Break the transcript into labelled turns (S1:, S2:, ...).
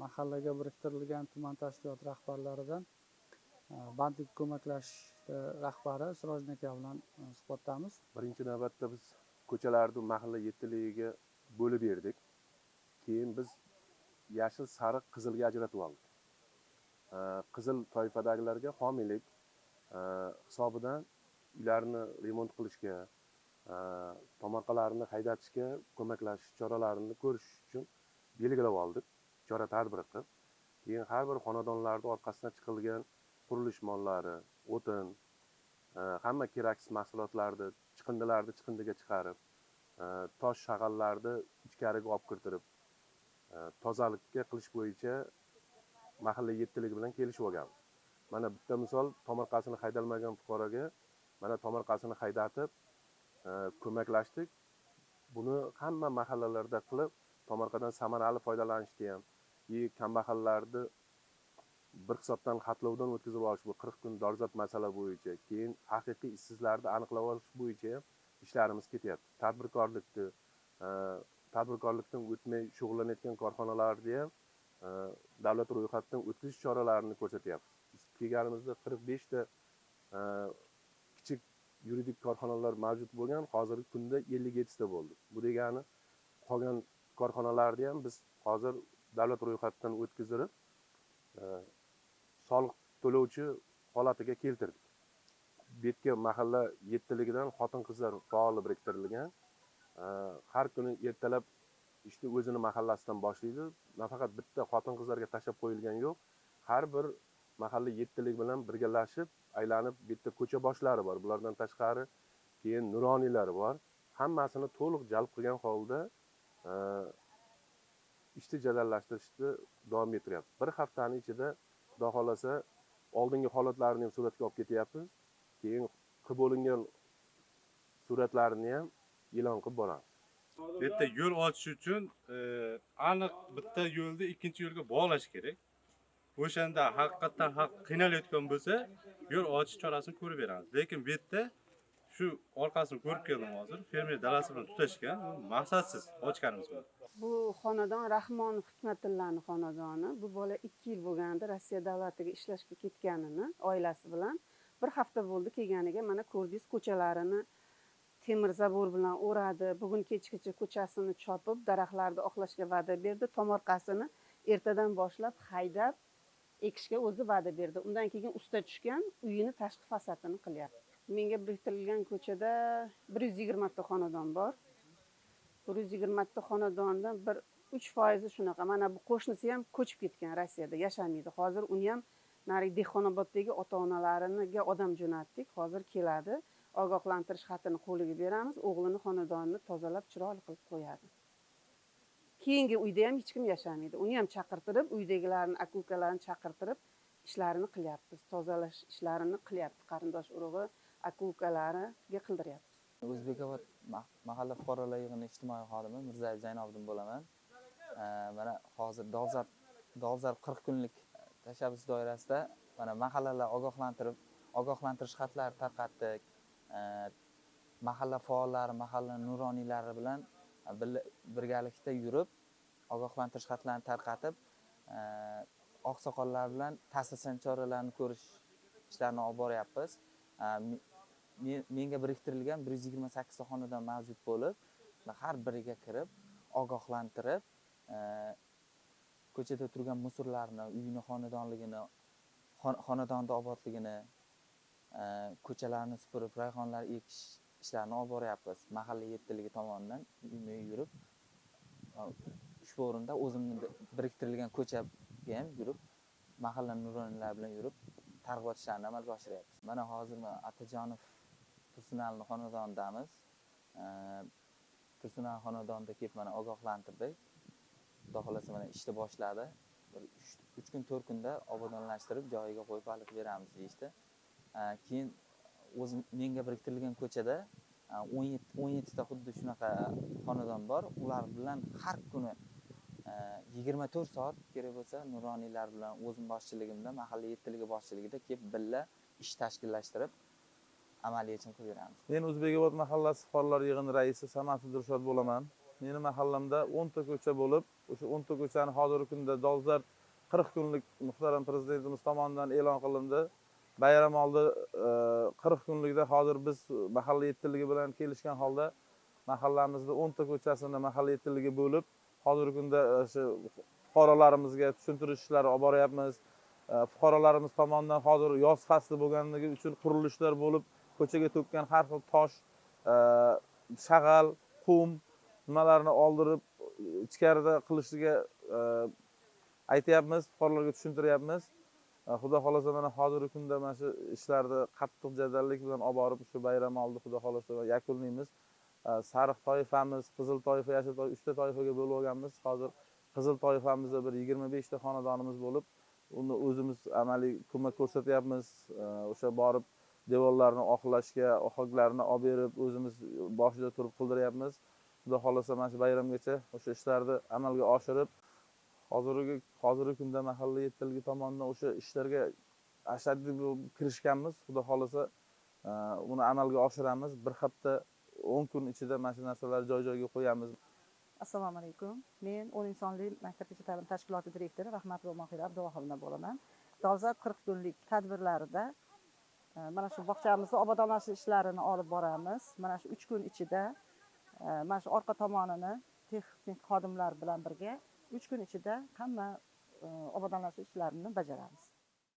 S1: mahallaga biriktirilgan tuman tashkilot rahbarlaridan bandlik ko'maklashish rahbari Sirojin aka bilan suhbatdamiz.
S2: Birinchi navbatda biz ko'chalarni mahalla yettiligiga bo'lib berdik. Keyin biz yashil, sariq, qizilga ajratib oldik. Qizil toifadagilarga homiylik hisobidan uylarni remont qilishga, tomorqalarini haydatishga ko'maklashish choralarini ko'rish uchun belgilab oldik. Chora-tadbir qilib, keyin har bir xonadonlarda orqasidan chiqilgan qurilish mollari, o'tin, hamma keraksiz mahsulotlarni, chiqindilarni chiqindiga chiqarib, tosh shag'allarni ichkariga olib kirtirib, tozalikka qilish bo'yicha mahalla yettiligi bilan kelishib olganmiz. Mana bitta misol, tomorqasini haydalmagan fuqaroga mana tomorqasini haydatib ko'maklashdik. Buni hamma mahallalarda qilib, tomorqadan samarali foydalanishga ham, kambag'allarni bir hisobdan xatlovdan o'tkazib olish, bu 40 kun dolzarb masala bo'yicha, keyin haqiqiy ishsizlarni aniqlab olish bo'yicha ham ishlarimiz ketyapti. Tadbirkorlikdan o'tmay shug'ullanayotgan korxonalarni ham davlat ro'yxatidan o'tkazish choralarini ko'rsatyapmiz. Biz kelganimizda 45 ta kichik yuridik korxonalar mavjud bo'lgan, hozirgi kunda 57 ta bo'ldi. Bu degani qolgan korxonalarni ham biz hozir davlat ro'yxatidan o'tkazib, soliq to'lovchi holatiga keltirdik. Bu yerga mahalla yettiligidan xotin-qizlar faol biriktirilgan. Har kuni ertalab ishni o'zini mahallasidan boshlaydi. Nafaqat bitta xotin-qizlarga tashab qo'yilgan yo'q. Har bir mahalla yettilik bilan birgalashib, aylanib bitta ko'cha boshlari bor. Bulardan tashqari keyin nuroniylar bor. Hammasini to'liq jalb qilgan holda ishni jadallashtirishni davom ettiryapmiz. Bir haftaning ichida xudo xolasa oldingi holatlarni ham suratga olib ketyapmiz. Keyin qilib bo'lingan suratlarni ham e'lon qilib boramiz.
S3: Bu yerda yo'l ochish uchun aniq bitta yo'lni ikkinchi yo'lga bog'lash kerak. O'shanda haqiqatan qiynalayotgan bo'lsa, yo'l ochish chorasini ko'rib beramiz. Lekin bu yerda shu orqasini ko'rib keldim hozir. Fermer dalasi bilan tutashgan, maqsadsiz ochganimiz bu.
S4: Bu xonadon Rahmon Hikmatullani xonadoni. Bu bola 2 yil bo'lganda Rossiya davlatiga ishlashga ketganini oilasi bilan bir hafta bo'ldi kelganiga. Mana ko'rdingiz, ko'chalarini temir zabor bilan o'radi. Bugun kechgacha ko'chasini chopib, daraxtlarni oqlashga va'da berdi. Tomorqasini ertadan boshlab haydab ekishga o'zi va'da berdi. Undan keyin usta tushgan, uyini tashqi fasadini qilyapti. Menga biriktirilgan ko'chada 120 ta xonadon bor. 120 ta xonadondan 3% shunaqa. Mana bu qo'shnisi ham ko'chib ketgan, Rossiyada yashamaydi. Hozir uni ham nari Dehqonoboddagi ota-onalariga odam jo'natdik. Hozir keladi. Ogohlantirish xatini qo'liga beramiz. O'g'lini xonadonini tozalab, chiroyli qilib qo'yadi. Keyingi uyda ham hech kim yashamaydi. Uni ham chaqirtirib, uydagilarni, aka-ukalarni chaqirtirib ishlarini qilyapmiz. Tozalash ishlarini qilyapti. Qarindosh urug'i, aka-ukalariga qildiryapmiz.
S5: O'zbekobod mahalla fuqarolar yig'ini ijtimoiy xodimi Mirzayev Zaynobiddin bo'laman. Mana hozir dolzarb 40 kunlik tashabbus doirasida mana mahallalar ogohlantirish xatlari tarqatdik. Mahalla faollari, mahalla nuroniylari bilan birgalikda yurib, ogohlantirish xatlarini tarqatib, oqsoqollar bilan ta'sirchan choralarni ko'rish ishlarini olib boryapmiz. Menga biriktirilgan 128 ta xonadon mavjud bo'lib, har biriga kirib, ogohlantirib, ko'chada turgan musorlarni, uyini, xonadonligini, xonadonda obodligini, ko'chalarni supurib, rayhonlar ekish ishlarini olib boryapmiz. Mahalla yettiligi tomonidan uyma yurib, ushbu o'rinda o'zimni biriktirilgan ko'chaga ham yurib, mahalla nuroniylar bilan yurib, targ'ibot ishlarini amalga oshiryapmiz. Mana hozir Atajonov Tursunali xonadonidamiz. Tursunali xonadonida kelib mana ogohlantirdik. Xudo xolasa mana ishni boshladi. 3 kun 4 kunda obodonlashtirib joyiga qo'yib olib beramiz deyishdi. Keyin o'zim menga biriktirilgan ko'chada 17 ta xuddi shunaqa xonadon bor. Ular bilan har kuni 24 soat kerak bo'lsa nuroniylar bilan o'zim boshchiligimda, mahalla yettiligi boshchiligida kelib birga ish tashkillashtirib amaliy yechim qilib beramiz.
S6: Men O'zbekobod mahallasi fuqarolar yig'ini raisi Samarqand Dilshod bo'laman. Meni mahallamda 10 ta ko'cha bo'lib o'sha 10 ko'chani hozirgi kunda dolzarb 40 kunlik muhtaram prezidentimiz tomonidan e'lon qilindi. Bayram oldi 40 kunlikda hozir biz mahalla yettiligi bilan kelishgan holda mahallamizda 10 ko'chasini mahalla yettiligi bo'lib, hozirgi kunda o'sha fuqarolarimizga tushuntirish ishlari olib boryapmiz. Fuqarolarimiz tomonidan hozir yoz fasli bo'lganligi uchun qurilishlar bo'lib, ko'chaga to'kkan har xil tosh, shag'al, qum nimalarni oldirib ichkarida qilishiga aytyapmiz, fuqarolarga tushuntiryapmiz. Xudo xolasa mana hozirgi kunda mana shu ishlarni qattiq jadallik bilan olib borib, shu bayram oldi Xudo xolasa yakunlaymiz. Sariq toifamiz, qizil toifa, yashil toifa 3 ta toifaga bo'lib olganmiz. Hozir qizil toifamizda bir 25 ta xonadonimiz bo'lib, uni o'zimiz amaliy ko'mak ko'rsatyapmiz. O'sha borib devorlarni oqlashga, ohaklarni olib berib, o'zimiz boshida turib qildiryapmiz. Xudo xolasa mana shu bayramgacha o'sha ishlarni amalga oshirib, hozirgi kunda mahalla yettiligi tomonidan o'sha ishlarga ashaddiy kirishganmiz. Xudo xolasa uni amalga oshiramiz. Bir hafta 10 kun ichida mana shu narsalarni joy-joyiga qo'yamiz.
S7: Assalomu alaykum. Men 10 sonli maktabgacha ta'lim tashkiloti direktori Rahmatli Mohira Abduvohobna bo'laman. Dolzarb 40 kunlik tadbirlarida mana shu bog'chamizni obodonlashtirish ishlarini olib boramiz. Mana shu 3 kun ichida mana shu orqa tomonini texnik xodimlar bilan birga 3 kun ichida hamma obodonlashtirish ishlarini bajaramiz.